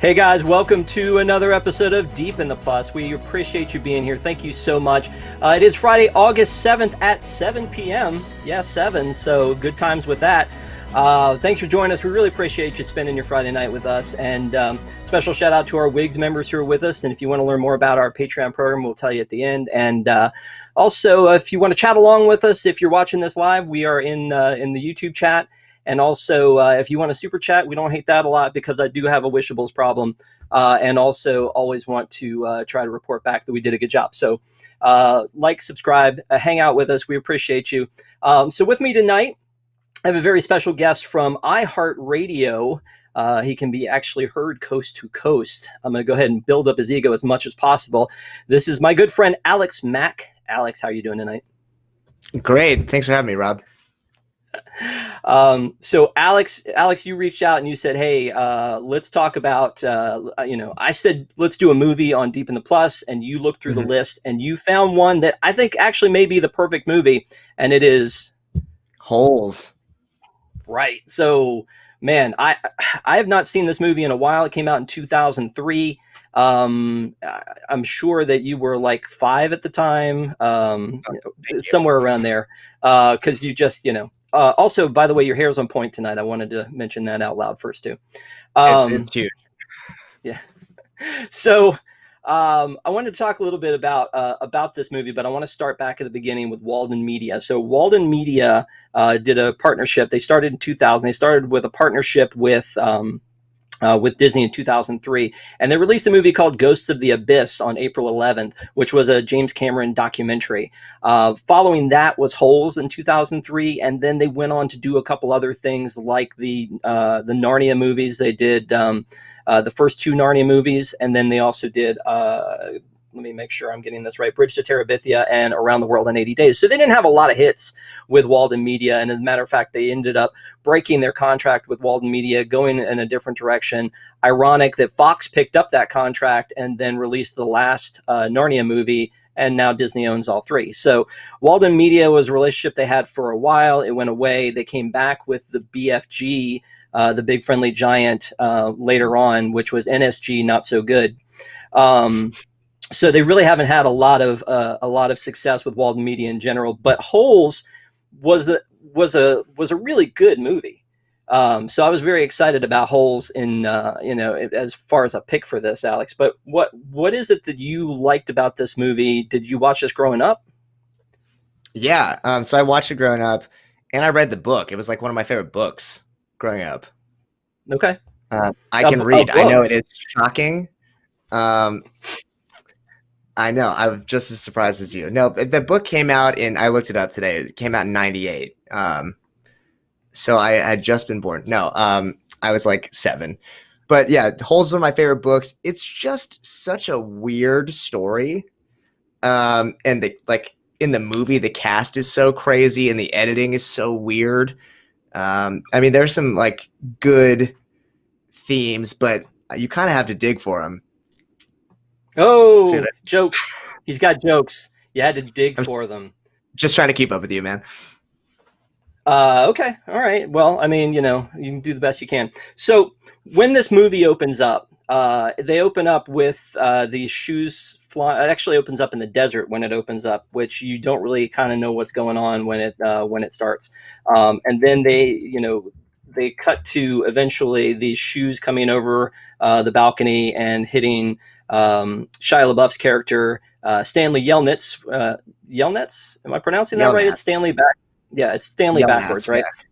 Hey guys, welcome to another episode of Deep in the Plus. We appreciate you being here. Thank you so much. It is Friday, August 7th at 7 p.m. Yeah, 7, so good times with that. Thanks for joining us. We really appreciate you spending your Friday night with us. And special shout out to our WIGS members who are with us. And if you want to learn more about our Patreon program, we'll tell you at the end. And also, if you want to chat along with us, if you're watching this live, we are in the YouTube chat. And also, if you want to super chat, we don't hate that a lot because I do have a wishables problem. And also always want to try to report back that we did a good job. So like, subscribe, hang out with us. We appreciate you. So with me tonight, I have a very special guest from iHeartRadio. He can be actually heard coast to coast. I'm going to go ahead and build up his ego as much as possible. This is my good friend, Alex Mack. Alex, how are you doing tonight? Great. Thanks for having me, Rob. So Alex, you reached out and you said, hey, let's talk about, I said, let's do a movie on Deep in the Plus, and you looked through the list and you found one that I think actually may be the perfect movie, and it is Holes. Right. So, man, I have not seen this movie in a while. It came out in 2003. I'm sure that you were like 5 at the time, somewhere around there, because you just, also, by the way, your hair's on point tonight. I wanted to mention that out loud first, too. It's huge. Yeah. So I wanted to talk a little bit about this movie, but I want to start back at the beginning with Walden Media. So Walden Media did a partnership. They started in 2000. They started with a partnership with Disney in 2003, and they released a movie called Ghosts of the Abyss on April 11th, which was a James Cameron documentary. Following that was Holes in 2003, and then they went on to do a couple other things like the Narnia movies. They did the first 2 Narnia movies, and then they also did let me make sure I'm getting this right, Bridge to Terabithia and Around the World in 80 Days. So they didn't have a lot of hits with Walden Media. And as a matter of fact, they ended up breaking their contract with Walden Media, going in a different direction. Ironic that Fox picked up that contract and then released the last Narnia movie, and now Disney owns all 3. So Walden Media was a relationship they had for a while. It went away. They came back with the BFG, the Big Friendly Giant, later on, which was NSG, not so good. So they really haven't had a lot of success with Walden Media in general. But Holes was a really good movie. So I was very excited about Holes in as far as a pick for this, Alex. But what is it that you liked about this movie? Did you watch this growing up? Yeah. So I watched it growing up, and I read the book. It was like one of my favorite books growing up. Okay. I can read. I know it is shocking. I know. I'm just as surprised as you. No, the book came out I looked it up today. It came out in 98. So I had just been born. No, I was like 7. But yeah, Holes is one of my favorite books. It's just such a weird story. And in the movie, the cast is so crazy and the editing is so weird. I mean, there's some like good themes, but you kind of have to dig for them. Oh, jokes. He's got jokes. You had to dig for them. Just trying to keep up with you, man. Okay. All right. Well, I mean, you can do the best you can. So when this movie opens up, they open up with these shoes flying. It actually opens up in the desert when it opens up, which you don't really kind of know what's going on when it starts. And then they cut to eventually these shoes coming over the balcony and hitting Shia LaBeouf's character, Stanley Yelnats. Yelnats? Am I pronouncing that right? It's Stanley it's Stanley backwards, right? Yeah.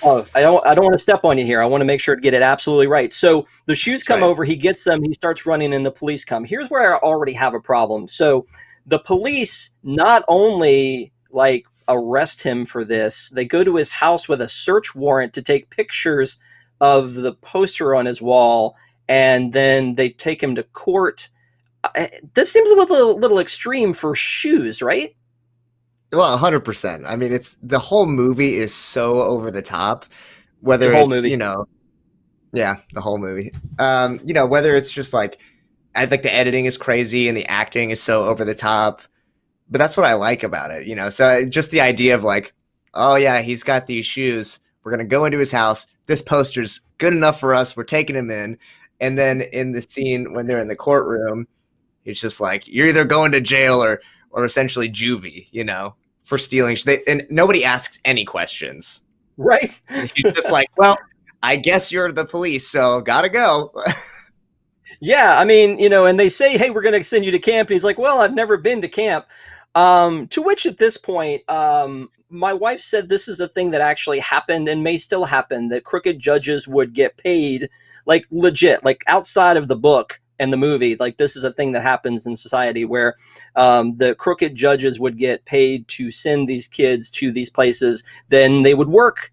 Oh, I don't want to step on you here. I want to make sure to get it absolutely right. So the shoes come over, he gets them, he starts running, and the police come. Here's where I already have a problem. So the police not only arrest him for this, they go to his house with a search warrant to take pictures of the poster on his wall, and then they take him to court. This seems a little extreme for shoes, right? Well, 100%. I mean, the whole movie is so over the top. Whether the whole it's movie. The whole movie. Whether it's just I think the editing is crazy and the acting is so over the top. But that's what I like about it, So just the idea of oh yeah, he's got these shoes. We're gonna go into his house. This poster's good enough for us. We're taking him in. And then in the scene when they're in the courtroom, it's just like, you're either going to jail or essentially juvie, for stealing. And nobody asks any questions. Right. He's just like, well, I guess you're the police, so gotta go. Yeah, I mean, and they say, hey, we're going to send you to camp. And he's like, well, I've never been to camp. To which at this point, my wife said this is a thing that actually happened and may still happen, that crooked judges would get paid, like legit, like outside of the book and the movie. Like this is a thing that happens in society where the crooked judges would get paid to send these kids to these places. Then they would work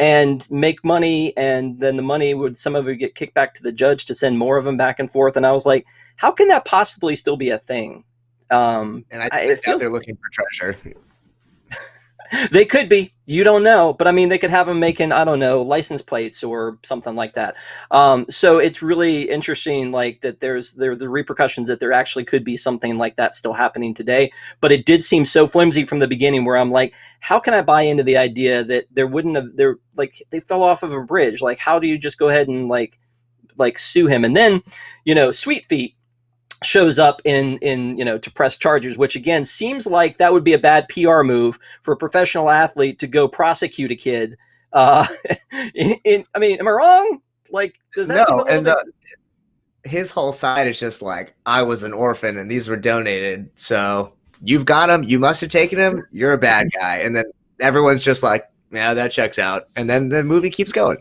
and make money, and then the money would, some of it get kicked back to the judge to send more of them back and forth. And I was like, how can that possibly still be a thing? And I think they're looking for treasure. They could be, you don't know, but I mean, they could have them making, I don't know, license plates or something like that. So it's really interesting, like that there are the repercussions that there actually could be something like that still happening today. But it did seem so flimsy from the beginning, where I'm like, how can I buy into the idea that there wouldn't have, like they fell off of a bridge? Like, how do you just go ahead and like sue him? And then, Sweet Feet shows up in to press charges, which again seems like that would be a bad PR move for a professional athlete to go prosecute a kid. I mean, am I wrong? Like, does that no? And his whole side is just like, I was an orphan and these were donated, so you've got him. You must have taken him. You're a bad guy. And then everyone's just like, yeah, that checks out. And then the movie keeps going.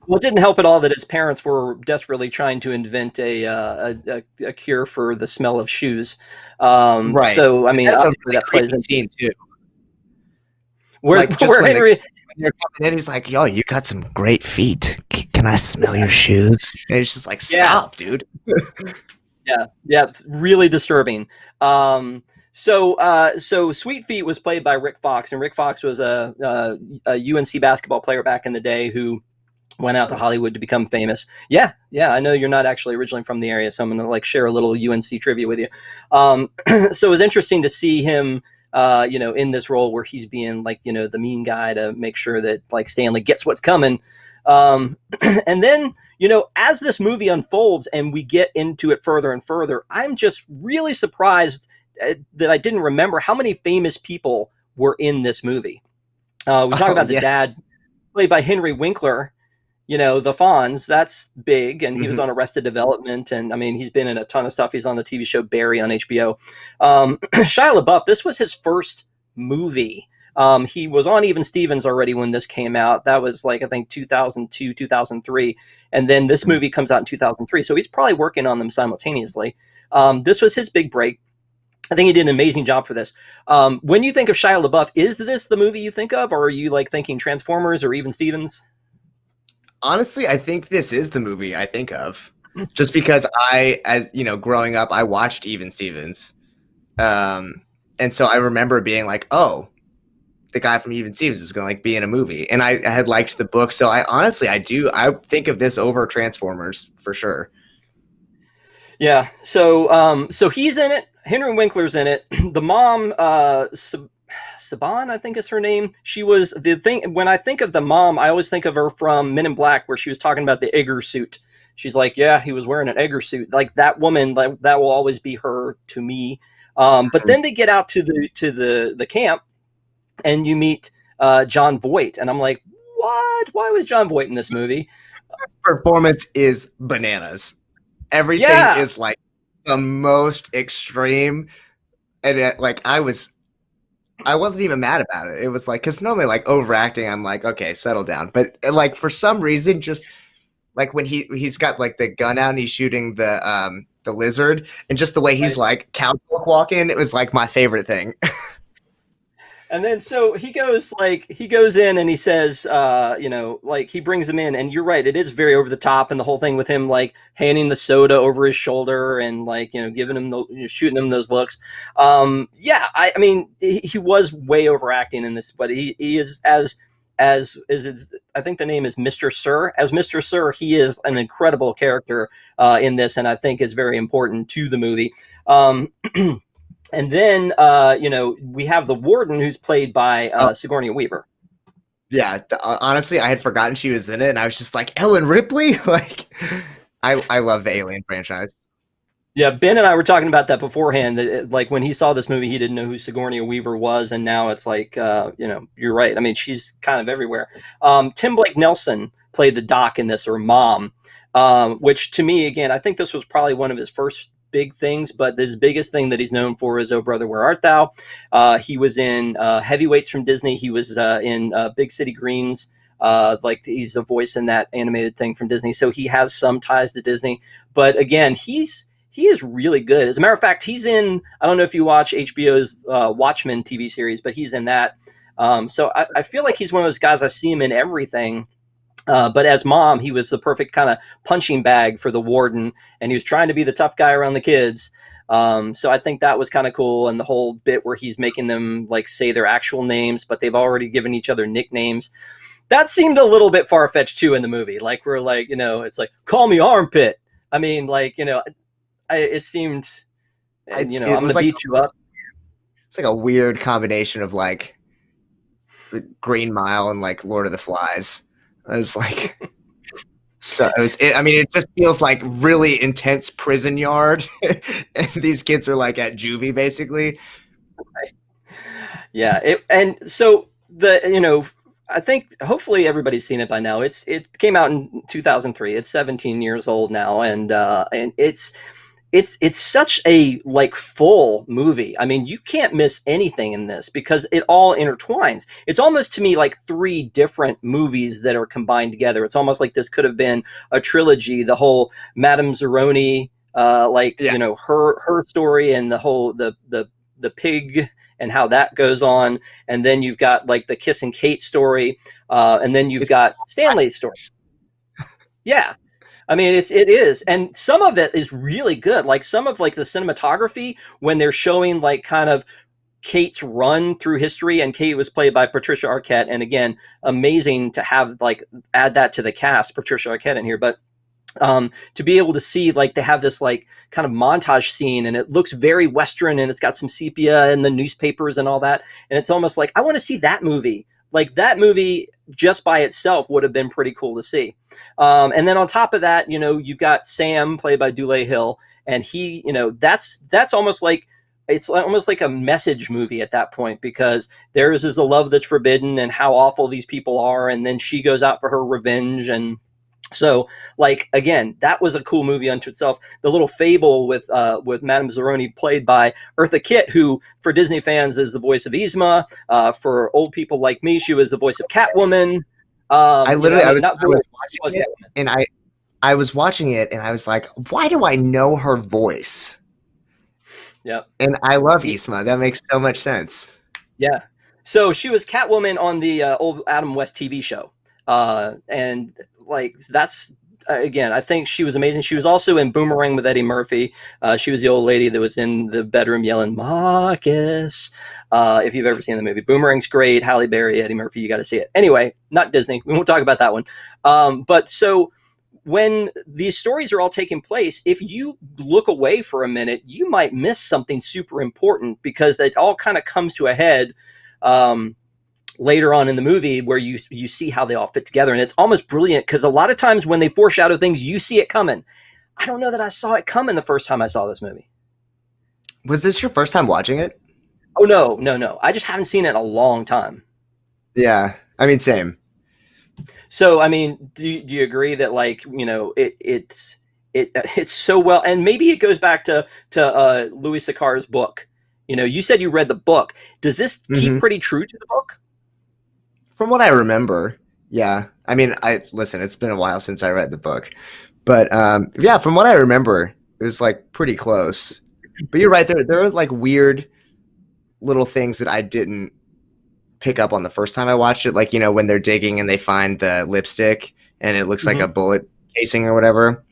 Well, it didn't help at all that his parents were desperately trying to invent a cure for the smell of shoes. Right. So, I mean, that's that plays into scene too. Where Henry, they're coming in, he's like, "Yo, you got some great feet. Can I smell your shoes?" And he's just like, "Stop, dude." Yeah, it's really disturbing. So Sweet Feet was played by Rick Fox, and Rick Fox was a UNC basketball player back in the day who went out to Hollywood to become famous. Yeah. I know you're not actually originally from the area, so I'm going to like share a little UNC trivia with you. So it was interesting to see him, in this role where he's being like, the mean guy to make sure that like Stanley gets what's coming. And then, as this movie unfolds and we get into it further and further, I'm just really surprised that I didn't remember how many famous people were in this movie. We talk about the dad played by Henry Winkler. The Fonz, that's big, and he was on Arrested Development, and I mean, he's been in a ton of stuff. He's on the TV show Barry on HBO. Shia LaBeouf, this was his first movie. He was on Even Stevens already when this came out. That was like, I think 2002, 2003, and then this movie comes out in 2003, so he's probably working on them simultaneously. This was his big break. I think he did an amazing job for this. When you think of Shia LaBeouf, is this the movie you think of, or are you like thinking Transformers or Even Stevens? Honestly, I think this is the movie I think of, just because growing up, I watched Even Stevens. And so I remember being like, oh, the guy from Even Stevens is going to like be in a movie. And I had liked the book. So I think of this over Transformers for sure. Yeah. So he's in it. Henry Winkler's in it. The mom, Saban, I think is her name. She was the thing. When I think of the mom, I always think of her from Men in Black, where she was talking about the Egger suit. She's like, yeah, he was wearing an Egger suit. Like that woman, like that will always be her to me. But then they get out to the camp, and you meet Jon Voight, and I'm like, what? Why was Jon Voight in this movie? His performance is bananas. Everything is like the most extreme, and I wasn't even mad about it. It was like, because normally like overacting, I'm like, okay, settle down. But like for some reason, just like when he's got like the gun out and he's shooting the lizard, and just the way he's like cowboy walking, it was like my favorite thing. And then so he goes in and he says, he brings him in, and you're right, it is very over the top, and the whole thing with him like handing the soda over his shoulder and like, giving him shooting him those looks. I mean, he was way overacting in this, but he is as I think the name is Mr. Sir. As Mr. Sir, he is an incredible character in this, and I think is very important to the movie. And then, we have the Warden, who's played by Sigourney Weaver. Yeah, honestly, I had forgotten she was in it, and I was just like, Ellen Ripley? Like, I love the Alien franchise. Yeah, Ben and I were talking about that beforehand. That like when he saw this movie, he didn't know who Sigourney Weaver was, and now it's like, you're right. I mean, she's kind of everywhere. Tim Blake Nelson played the doc in this, or mom, which to me, again, I think this was probably one of his first big things. But his biggest thing that he's known for is "Oh Brother, Where Art Thou?" He was in Heavyweights from Disney. He was in Big City Greens. Like he's a voice in that animated thing from Disney, so he has some ties to Disney. But again, he is really good. As a matter of fact, he's in, I don't know if you watch HBO's Watchmen TV series, but he's in that. So I feel like he's one of those guys, I see him in everything. But as mom, he was the perfect kind of punching bag for the warden, and he was trying to be the tough guy around the kids. So I think that was kind of cool. And the whole bit where he's making them like say their actual names, but they've already given each other nicknames. That seemed a little bit far-fetched too in the movie. Like we're like, it's like, call me Armpit. I mean, like, it seemed, I'm going to beat you up. It's like a weird combination of like the Green Mile and like Lord of the Flies. I was like, it just feels like really intense prison yard. And these kids are like at juvie basically. Right. Yeah. And so I think hopefully everybody's seen it by now. It came out in 2003. It's 17 years old now. And it's such a like full movie. I mean, you can't miss anything in this because it all intertwines. It's almost to me like three different movies that are combined together. It's almost like this could have been a trilogy. The whole Madame Zeroni, her story, and the whole the pig and how that goes on, and then you've got like the Kiss and Kate story, and then you've got Stanley's story. Yeah. I mean, it is. And some of it is really good. Like some of like the cinematography when they're showing like kind of Kate's run through history, and Kate was played by Patricia Arquette. And again, amazing to have like add that to the cast, Patricia Arquette in here. But to be able to see like they have this like kind of montage scene, and it looks very Western, and it's got some sepia and the newspapers and all that. And it's almost like I want to see that movie. Like that movie just by itself would have been pretty cool to see. And then on top of that, you've got Sam played by Dule Hill, and he, that's almost like, it's almost like a message movie at that point, because theirs is a love that's forbidden and how awful these people are. And then she goes out for her revenge. And so, like, again, that was a cool movie unto itself. The little fable with Madame Zeroni, played by Eartha Kitt, who, for Disney fans, is the voice of Yzma. For old people like me, she was the voice of Catwoman. I was watching it, and I was watching it, and I was like, why do I know her voice? Yeah. And I love Yzma. That makes so much sense. Yeah. So she was Catwoman on the old Adam West TV show. And like that's again, I think she was amazing. She was also in Boomerang with Eddie Murphy. She was the old lady that was in the bedroom yelling Marcus. If you've ever seen the movie, Boomerang's great. Halle Berry, Eddie Murphy, you got to see it. Anyway, not Disney. We won't talk about that one. But so when these stories are all taking place, if you look away for a minute, you might miss something super important, because it all kind of comes to a head later on in the movie, where you see how they all fit together. And it's almost brilliant, because a lot of times when they foreshadow things, you see it coming. I don't know that I saw it coming the first time I saw this movie. Was this your first time watching it? Oh, no. I just haven't seen it in a long time. Yeah. I mean, same. So, I mean, do you agree that, like, it's so well, and maybe it goes back to Louis Sachar's book. You said you read the book. Does this keep pretty true to the book? From what I remember, yeah. I mean, listen, it's been a while since I read the book, but yeah, from what I remember, it was like pretty close. But you're right, there are like weird little things that I didn't pick up on the first time I watched it, like, when they're digging and they find the lipstick and it looks like a bullet casing or whatever.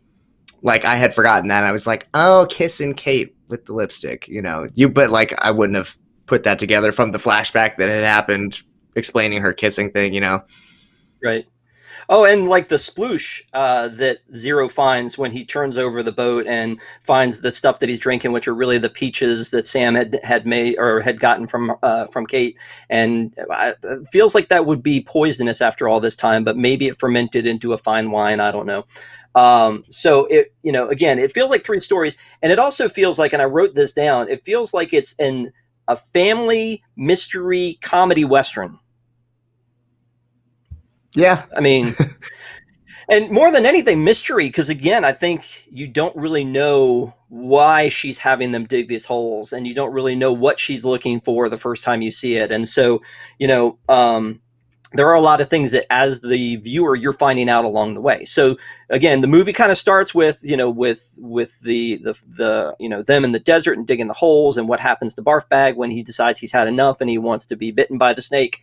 Like, I had forgotten that. I was like, oh, Kiss and Kate with the lipstick, but like, I wouldn't have put that together from the flashback that had happened explaining her kissing thing, Right. Oh, and like the sploosh that Zero finds when he turns over the boat and finds the stuff that he's drinking, which are really the peaches that Sam had made or had gotten from Kate, and it feels like that would be poisonous after all this time, but maybe it fermented into a fine wine. I don't know. So it, again, it feels like three stories, and it also feels like, and I wrote this down, it feels like it's a family mystery comedy Western. Yeah. I mean, and more than anything, mystery, because again, I think you don't really know why she's having them dig these holes, and you don't really know what she's looking for the first time you see it. And so, there are a lot of things that as the viewer, you're finding out along the way. So again, the movie kind of starts with, with the them in the desert and digging the holes, and what happens to Barf Bag when he decides he's had enough and he wants to be bitten by the snake,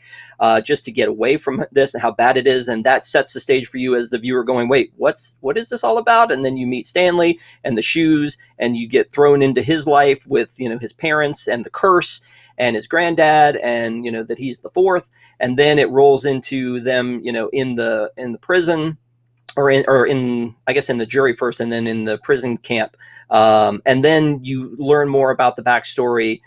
just to get away from this and how bad it is. And that sets the stage for you as the viewer going, wait, what is this all about? And then you meet Stanley and the shoes, and you get thrown into his life with, his parents and the curse and his granddad, and that he's the fourth, and then it rolls into them, in the prison, or in I guess in the jury first, and then in the prison camp, and then you learn more about the backstory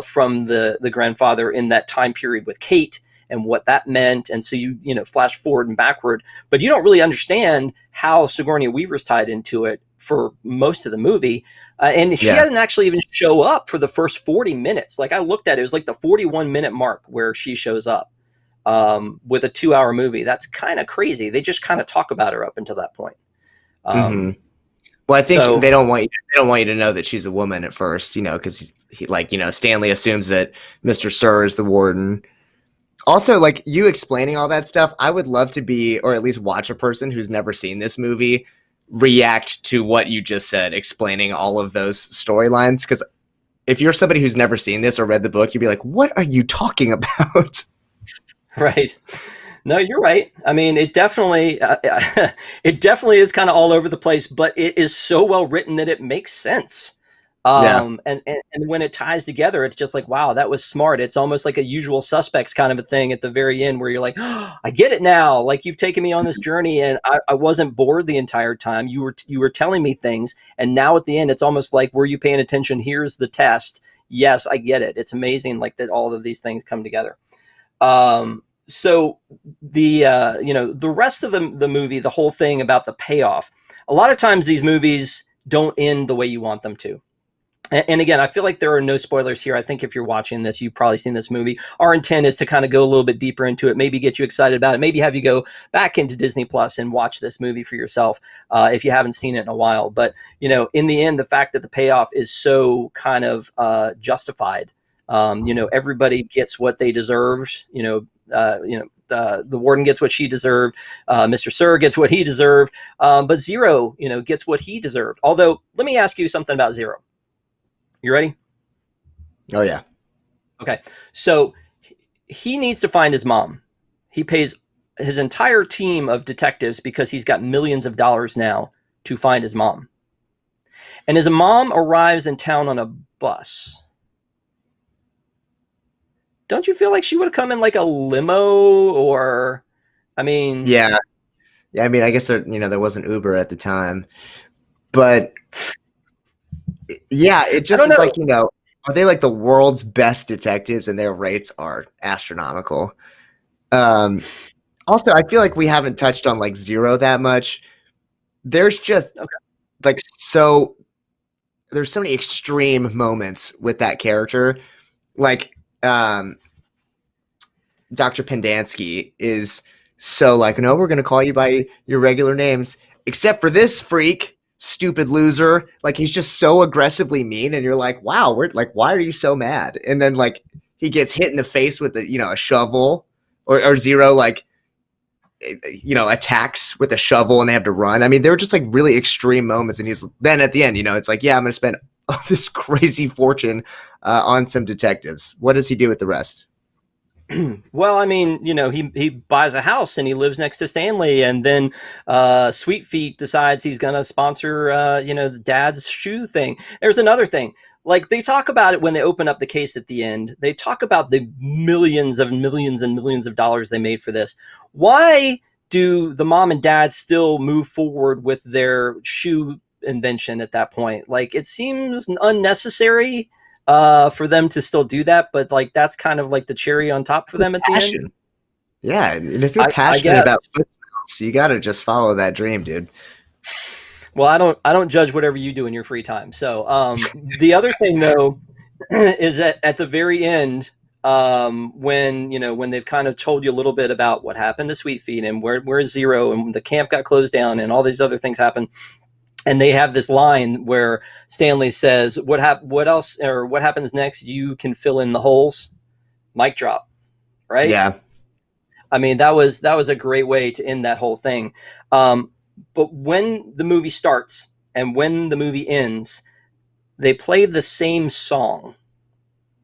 from the grandfather in that time period with Kate and what that meant, and so you flash forward and backward, but you don't really understand how Sigourney Weaver's tied into it for most of the movie. And she hadn't actually even show up for the first 40 minutes. Like I looked at it, it was like the 41-minute mark where she shows up with a 2-hour movie. That's kind of crazy. They just kind of talk about her up until that point. Well, I think they don't want you to know that she's a woman at first, because Stanley assumes that Mr. Sir is the warden. Also, like you explaining all that stuff, I would love to be, or at least watch a person who's never seen this movie react to what you just said, explaining all of those storylines. Because if you're somebody who's never seen this or read the book, you'd be like, what are you talking about? Right. No, you're right. I mean, it definitely is kind of all over the place, but it is so well written that it makes sense. And when it ties together, it's just like, wow, that was smart. It's almost like a Usual Suspects kind of a thing at the very end where you're like, oh, I get it now. Like you've taken me on this journey and I wasn't bored the entire time. You were telling me things. And now at the end, it's almost like, were you paying attention? Here's the test. Yes, I get it. It's amazing. Like that all of these things come together. So the, the rest of the movie, the whole thing about the payoff, a lot of times these movies don't end the way you want them to. And again, I feel like there are no spoilers here. I think if you're watching this, you've probably seen this movie. Our intent is to kind of go a little bit deeper into it, maybe get you excited about it, maybe have you go back into Disney Plus and watch this movie for yourself if you haven't seen it in a while. But, in the end, the fact that the payoff is so kind of justified, everybody gets what they deserve, the warden gets what she deserved. Mr. Sir gets what he deserved. But Zero, gets what he deserved. Although, let me ask you something about Zero. You ready? Oh, yeah. Okay. So he needs to find his mom. He pays his entire team of detectives because he's got millions of dollars now to find his mom. And his mom arrives in town on a bus. Don't you feel like she would have come in like a limo or, I mean... Yeah. I mean, I guess there wasn't Uber at the time. But... yeah, it just is like, are they like the world's best detectives and their rates are astronomical? Also, I feel like we haven't touched on like Zero that much. There's just there's so many extreme moments with that character. Like Dr. Pendansky is so like, no, we're going to call you by your regular names, except for this freak. Stupid loser. Like he's just so aggressively mean and you're like, wow, why are you so mad? And then like he gets hit in the face with a shovel or Zero like attacks with a shovel and they have to run. I mean, they were just like really extreme moments, and he's then at the end, it's like, yeah, I'm gonna spend this crazy fortune on some detectives. What does he do with the rest? Well, I mean, he buys a house and he lives next to Stanley, and then Sweet Feet decides he's going to sponsor, the dad's shoe thing. There's another thing. Like they talk about it when they open up the case at the end. They talk about the millions and millions of dollars they made for this. Why do the mom and dad still move forward with their shoe invention at that point? Like, it seems unnecessary for them to still do that, but like that's kind of like the cherry on top for them at the end. Passion. Yeah, and if you're I passionate guess. about foot smells, you got to just follow that dream, dude. Well, I don't judge whatever you do in your free time. So the other thing though is that at the very end, when when they've kind of told you a little bit about what happened to Sweet Feet and where's Zero and the camp got closed down and all these other things happen, and they have this line where Stanley says, what else, or what happens next? You can fill in the holes. Mic drop, right? Yeah. I mean, that was a great way to end that whole thing. But when the movie starts and when the movie ends, they play the same song.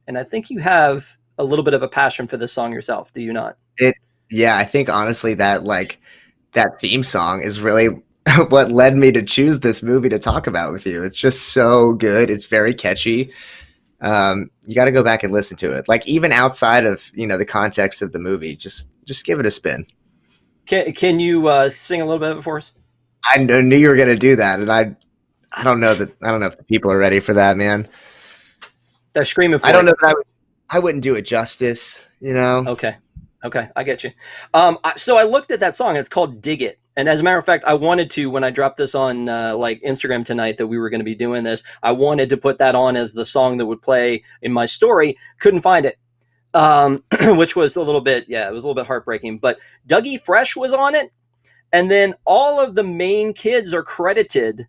And I think you have a little bit of a passion for this song yourself, do you not? Yeah, I think honestly that that theme song is really what led me to choose this movie to talk about with you. It's just so good. It's very catchy. You got to go back and listen to it. Like, even outside of, the context of the movie, just give it a spin. Can you sing a little bit of it for us? I knew you were going to do that. And I don't know if the people are ready for that, man. They're screaming for I don't it. know that I wouldn't do it justice, Okay, I get you. So I looked at that song. It's called "Dig It," and as a matter of fact, I wanted to, when I dropped this on like Instagram tonight that we were going to be doing this, I wanted to put that on as the song that would play in my story. Couldn't find it, which was a little bit, it was a little bit heartbreaking. But Dougie Fresh was on it, and then all of the main kids are credited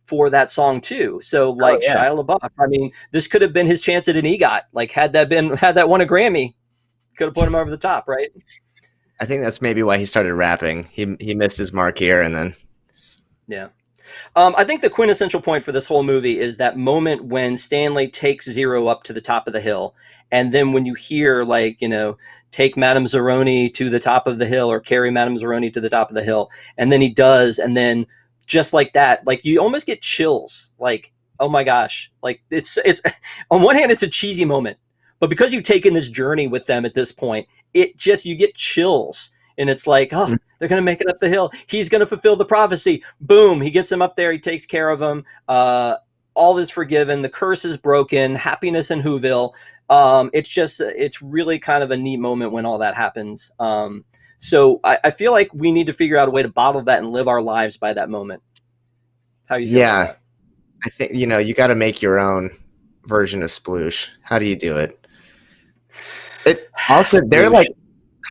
for that song too. So like Shia LaBeouf, I mean, this could have been his chance at an EGOT. Like, had that won a Grammy, could have put him over the top, right? I think that's maybe why he started rapping. He missed his mark here, and then I think the quintessential point for this whole movie is that moment when Stanley takes Zero up to the top of the hill, and then when you hear take Madame Zeroni to the top of the hill, or carry Madame Zeroni to the top of the hill, and then he does, and then just like that, like, you almost get chills. Like, oh my gosh, like it's on one hand it's a cheesy moment, but because you've taken this journey with them at this point, you get chills, and it's like, oh, they're gonna make it up the hill. He's gonna fulfill the prophecy. Boom, he gets them up there. He takes care of them. All is forgiven. The curse is broken. Happiness in Whoville. It's really kind of a neat moment when all that happens. So I feel like we need to figure out a way to bottle that and live our lives by that moment. How do you feel about that? I think, you got to make your own version of Sploosh. How do you do it? It also, they're like,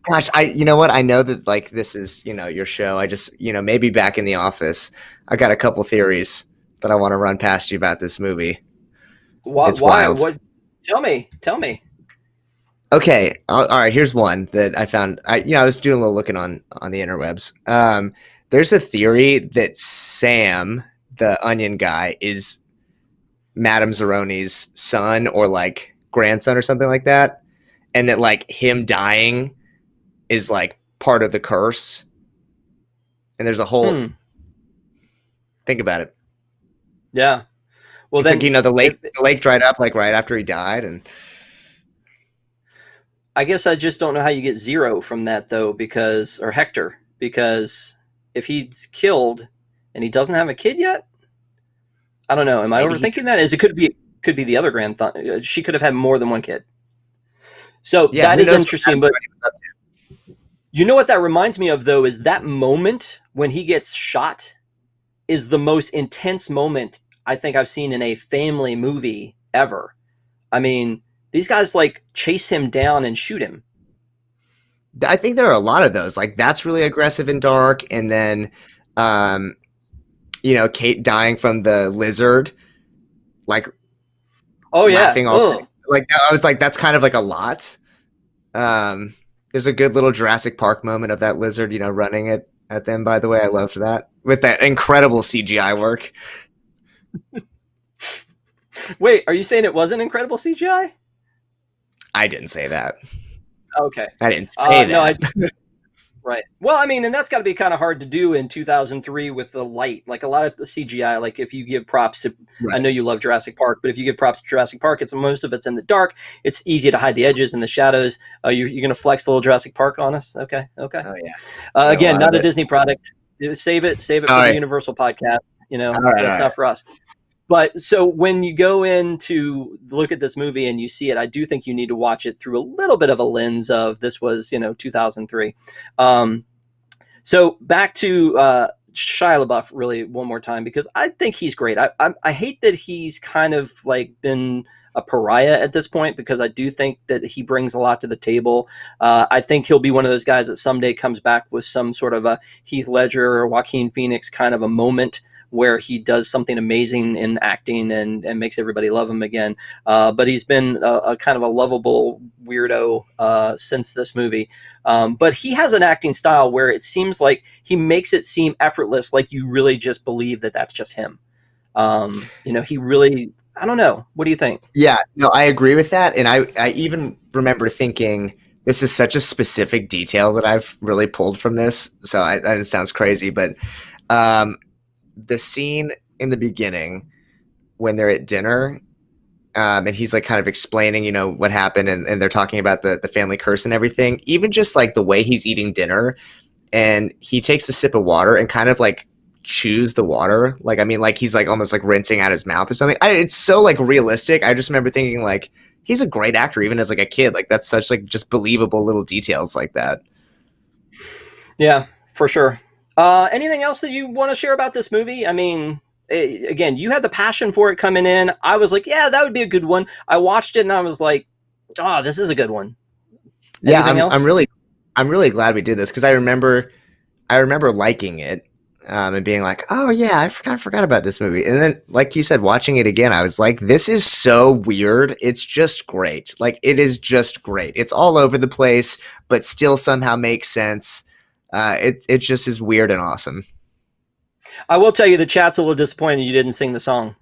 gosh, you know what? I know that, like, this is, your show. I just, maybe back in the office, I got a couple theories that I want to run past you about this movie. It's wild. What? Tell me. Okay. All right. Here's one that I found. I was doing a little looking on the interwebs. There's a theory that Sam, the onion guy, is Madame Zeroni's son or like grandson or something like that. And that, like, him dying is like part of the curse. And there's a whole think about it. Yeah. Well, it's then, like, the lake dried up like right after he died, and I guess I just don't know how you get Zero from that though, or Hector, because if he's killed and he doesn't have a kid yet, I don't know. Am I overthinking that? It could be the other grandson. She could have had more than one kid. So that is interesting. But you know what that reminds me of though, is that moment when he gets shot is the most intense moment I think I've seen in a family movie ever. I mean, these guys like chase him down and shoot him. I think there are a lot of those. Like, that's really aggressive and dark. And then, Kate dying from the lizard, like, laughing all like, I was like, that's kind of like a lot. There's a good little Jurassic Park moment of that lizard, running at them. By the way, I loved that with that incredible CGI work. Wait, are you saying it wasn't incredible CGI? I didn't say that. Okay. I didn't say that. No, Right. Well, I mean, and that's got to be kind of hard to do in 2003 with the light. Like a lot of the CGI, like if you give props to, I Right. know you love Jurassic Park, but if you give props to Jurassic Park, it's most of it's in the dark. It's easy to hide the edges and the shadows. You're going to flex a little Jurassic Park on us? Okay. Okay. Oh yeah. Yeah, a Again, lot of not a it. Disney product. Save it All for the right. Universal podcast. All right. That's All right. not for us. But so when you go in to look at this movie and you see it, I do think you need to watch it through a little bit of a lens of this was, 2003. So back to Shia LaBeouf really one more time because I think he's great. I hate that he's kind of like been a pariah at this point because I do think that he brings a lot to the table. I think he'll be one of those guys that someday comes back with some sort of a Heath Ledger or Joaquin Phoenix kind of a moment where he does something amazing in acting and makes everybody love him again. But he's been a kind of a lovable weirdo since this movie. But he has an acting style where it seems like he makes it seem effortless, like you really just believe that that's just him. He really, I don't know. What do you think? Yeah, no, I agree with that. And I even remember thinking this is such a specific detail that I've really pulled from this. So it sounds crazy, but um, the scene in the beginning when they're at dinner, and he's like kind of explaining, what happened, and they're talking about the family curse and everything. Even just like the way he's eating dinner, and he takes a sip of water and kind of like chews the water. Like, I mean, like he's like almost like rinsing out his mouth or something. It's so like realistic. I just remember thinking like he's a great actor, even as like a kid. Like that's such like just believable little details like that. Yeah, for sure. Anything else that you want to share about this movie? I mean, again, you had the passion for it coming in. I was like, yeah, that would be a good one. I watched it and I was like, oh, this is a good one. Yeah, Anything else? I'm really glad we did this because I remember liking it, and being like, oh yeah, I forgot about this movie. And then, like you said, watching it again, I was like, this is so weird. It's just great. Like it is just great. It's all over the place, but still somehow makes sense. It just is weird and awesome. I will tell you, the chat's a little disappointed you didn't sing the song.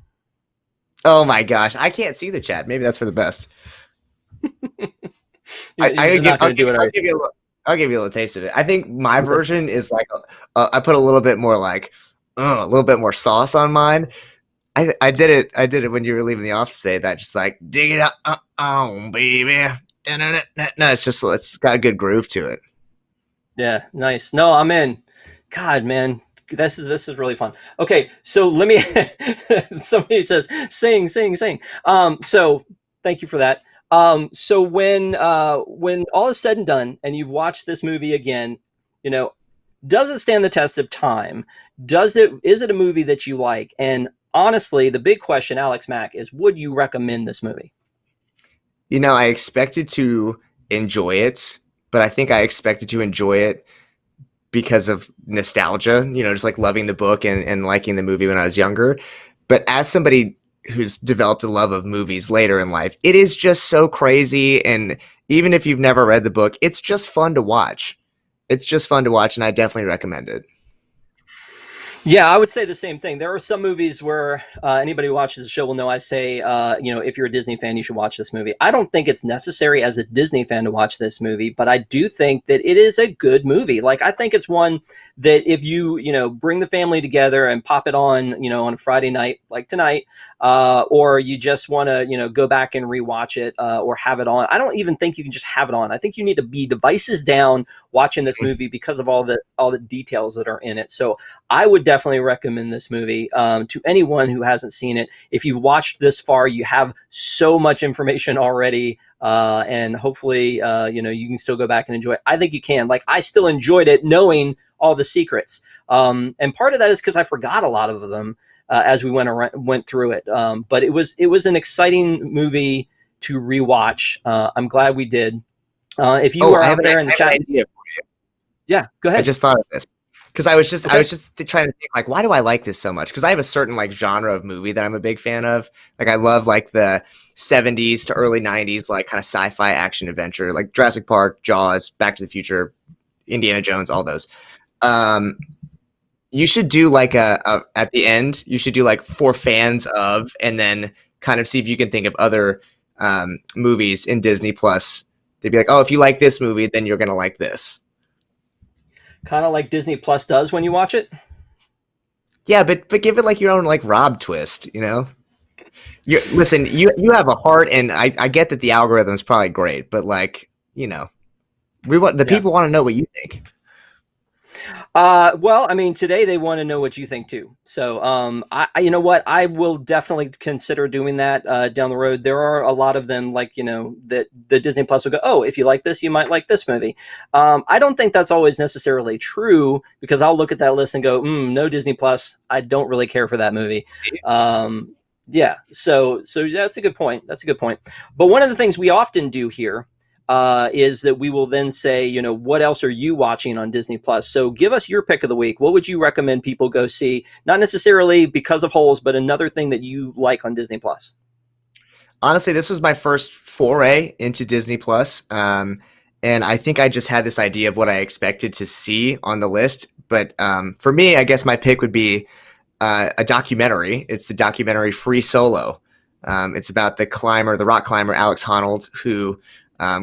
Oh my gosh, I can't see the chat. Maybe that's for the best. You're not going to do it, are you? I'll give you a little taste of it. I think my version is like I put a little bit more like a little bit more sauce on mine. I did it when you were leaving the office today. That just like dig it up, baby. No, it's got a good groove to it. Yeah, nice. No, I'm in. God, man, this is really fun. Okay, so let me. Somebody says sing, sing, sing. So thank you for that. So when all is said and done, and you've watched this movie again, does it stand the test of time? Is it a movie that you like? And honestly, the big question, Alex Mack, is would you recommend this movie? I expected to enjoy it, but I think I expected to enjoy it because of nostalgia, just like loving the book and liking the movie when I was younger. But as somebody who's developed a love of movies later in life, it is just so crazy. And even if you've never read the book, it's just fun to watch. It's just fun to watch, and I definitely recommend it. Yeah, I would say the same thing. There are some movies where anybody who watches the show will know I say, if you're a Disney fan, you should watch this movie. I don't think it's necessary as a Disney fan to watch this movie, but I do think that it is a good movie. Like, I think it's one that if you, bring the family together and pop it on a Friday night like tonight, or you just want to, go back and rewatch it or have it on. I don't even think you can just have it on. I think you need to be devices down watching this movie because of all the details that are in it. So I would definitely recommend this movie to anyone who hasn't seen it. If you've watched this far, you have so much information already, and hopefully, you can still go back and enjoy it. I think you can. Like, I still enjoyed it knowing all the secrets, and part of that is because I forgot a lot of them as we went through it. But it was an exciting movie to rewatch. I'm glad we did. If you are out there in the chat, yeah, go ahead. I just thought of this. Because I was just trying to think, like, why do I like this so much? Because I have a certain like genre of movie that I'm a big fan of. Like, I love like the 70s to early 90s, like kind of sci-fi action adventure, like Jurassic Park, Jaws, Back to the Future, Indiana Jones, all those. You should do like at the end, you should do like for fans of, and then kind of see if you can think of other movies in Disney Plus. They'd be like, oh, if you like this movie, then you're gonna like this. kind of like Disney Plus does when you watch it. Yeah, but give it like your own like Rob twist, you know? Listen, you have a heart, and I get that the algorithm is probably great, but like, you know, Yeah. people want to know what you think. Well, I mean, today they want to know what you think too. So, you know what? I will definitely consider doing that down the road. There are a lot of them, like, you know, that the Disney Plus will go, oh, if you like this, you might like this movie. I don't think that's always necessarily true, because I'll look at that list and go, no Disney Plus. I don't really care for that movie. Yeah. So that's a good point. That's a good point. But one of the things we often do here is that we will then say, you know, what else are you watching on Disney Plus? So give us your pick of the week. What would you recommend people go see? Not necessarily because of holes, but another thing that you like on Disney Plus. Honestly, this was my first foray into Disney Plus. And I think I just had this idea of what I expected to see on the list. But for me, I guess my pick would be a documentary. It's the documentary Free Solo. It's about the rock climber Alex Honnold, who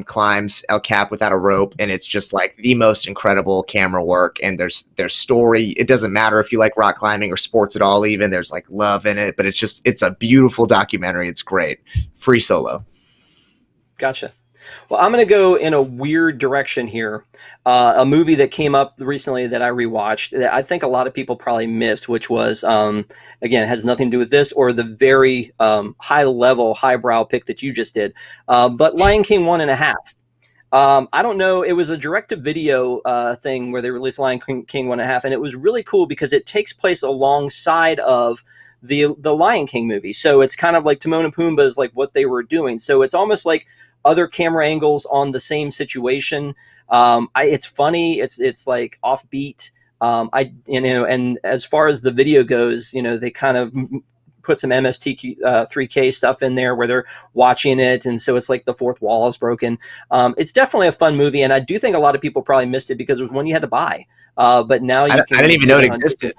climbs El Cap without a rope, and it's just like the most incredible camera work. And there's story. It doesn't matter if you like rock climbing or sports at all. Even there's like love in it, but it's a beautiful documentary. It's great. Free Solo. Gotcha. Well, I'm going to go in a weird direction here. A movie that came up recently that I rewatched that I think a lot of people probably missed, which was, again, has nothing to do with this or the very highbrow pick that you just did. But Lion King 1.5. I don't know. It was a direct-to-video thing where they released Lion King 1.5, and it was really cool because it takes place alongside of the Lion King movie. So it's kind of like Timon and Pumbaa is like what they were doing. So it's almost like other camera angles on the same situation. It's funny. It's like offbeat. And as far as the video goes, you know, they kind of put some MST 3K stuff in there where they're watching it, and so it's like the fourth wall is broken. It's definitely a fun movie, and I do think a lot of people probably missed it because it was one you had to buy. But now I didn't even know it existed.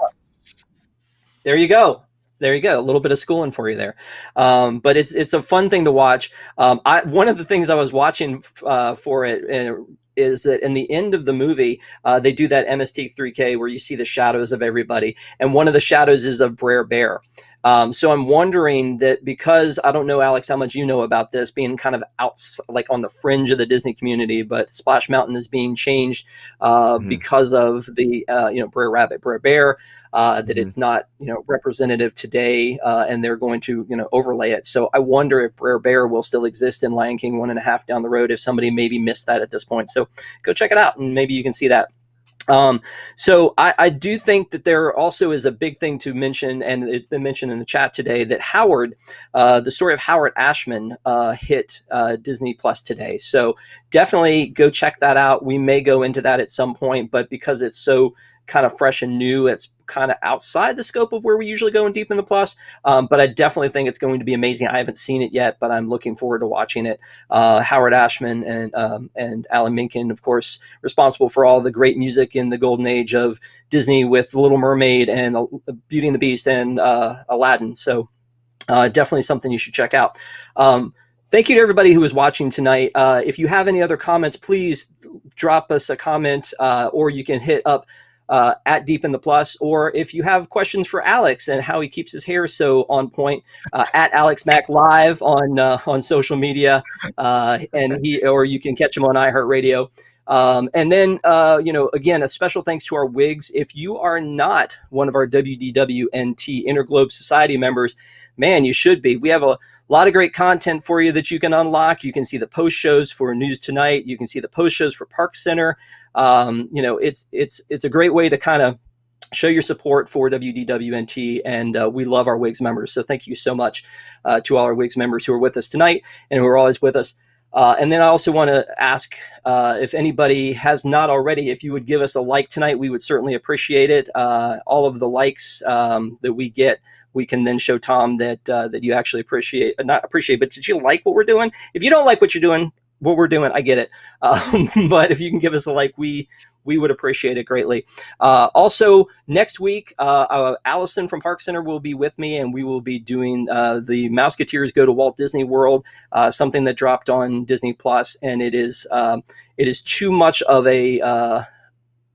There you go. There you go. A little bit of schooling for you there. But it's a fun thing to watch. One of the things I was watching for it is that in the end of the movie, they do that MST 3K where you see the shadows of everybody. And one of the shadows is of Brer Bear. So I'm wondering that, because I don't know, Alex, how much you know about this, being kind of out, like on the fringe of the Disney community, but Splash Mountain is being changed because of the, Brer Rabbit, Brer Bear. That it's not, representative today, and they're going to, overlay it. So I wonder if Brer Bear will still exist in Lion King 1.5 down the road, if somebody maybe missed that at this point. So go check it out, and maybe you can see that. So I do think that there also is a big thing to mention, and it's been mentioned in the chat today, that Howard, the story of Howard Ashman, hit Disney Plus today. So definitely go check that out. We may go into that at some point, but because it's so kind of fresh and new, it's kind of outside the scope of where we usually go in Deep in the Plus. But I definitely think it's going to be amazing. I haven't seen it yet, but I'm looking forward to watching it. Howard Ashman and Alan Menken, of course, responsible for all the great music in the golden age of Disney with The Little Mermaid and Beauty and the Beast and Aladdin. So definitely something you should check out. Thank you to everybody who was watching tonight. If you have any other comments, please drop us a comment, or you can hit up at Deep in the Plus, or if you have questions for Alex and how he keeps his hair so on point, at Alex Mack Live on social media, or you can catch him on iHeartRadio. And then, again, a special thanks to our wigs. If you are not one of our WDWNT Interglobe Society members, man, you should be. We have a lot of great content for you that you can unlock. You can see the post shows for News Tonight. You can see the post shows for Park Center. It's a great way to kind of show your support for WDWNT, and we love our WIGS members. So thank you so much to all our WIGS members who are with us tonight and who are always with us. And then I also want to ask if anybody has not already, if you would give us a like tonight, we would certainly appreciate it. All of the likes that we get, we can then show Tom that you actually not appreciate, but did you like what we're doing? If you don't like what we're doing, I get it. But if you can give us a like, we would appreciate it greatly. Also, next week, Allison from Park Center will be with me, and we will be doing the Mouseketeers Go to Walt Disney World, something that dropped on Disney Plus, and it is too much of a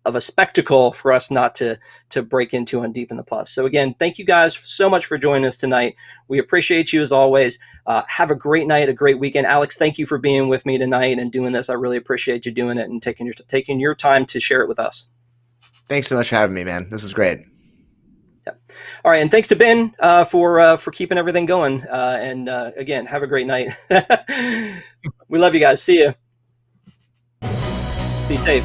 of a spectacle for us not to break into on Deep in the Plus. So again, thank you guys so much for joining us tonight. We appreciate you as always. Have a great night, a great weekend. Alex, thank you for being with me tonight and doing this. I really appreciate you doing it and taking your time to share it with us. Thanks so much for having me, man. This is great. Yeah. All right, and thanks to Ben for keeping everything going. And again, have a great night. We love you guys. See you. Be safe.